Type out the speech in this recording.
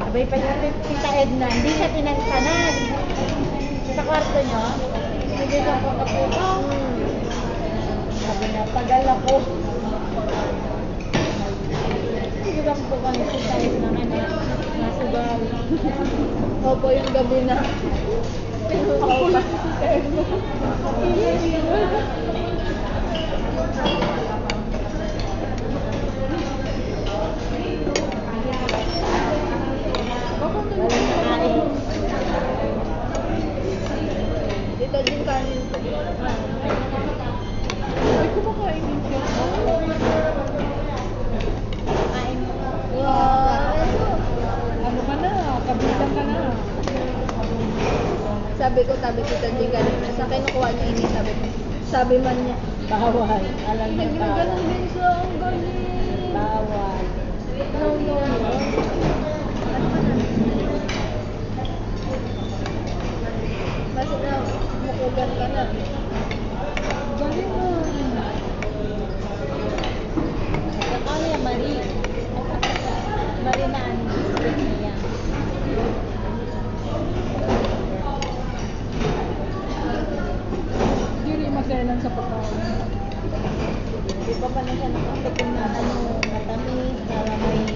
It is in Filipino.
Abay pa yung Tita Edna, hindi siya tinantanan. Sa kwarto niyo, hindi ka po kapuha. Sabi niya, tagal ako. Hindi ka po kami sa Tita Edna na nasugal. Opo yung gabi na. Ako lang si Tita Edna. Dito din kanin. Ay, kumakain din siya. Kain. Wow. Ano ka na? Kabilang ka na. Sabi ko, Tita din kanina. Sa kinukuha niya ini, sabi man niya. Bawal. Alam niya, bawal. Nagagalan din siya. Ang galing. Bawal. No. Kasi na, mukugan ka na. Galing mo. Ano yung Marie? Marie na ang biscuit niya. Hindi rin maselan sa pagkain. Hindi pa pa na siya nakatikim na matamis, para may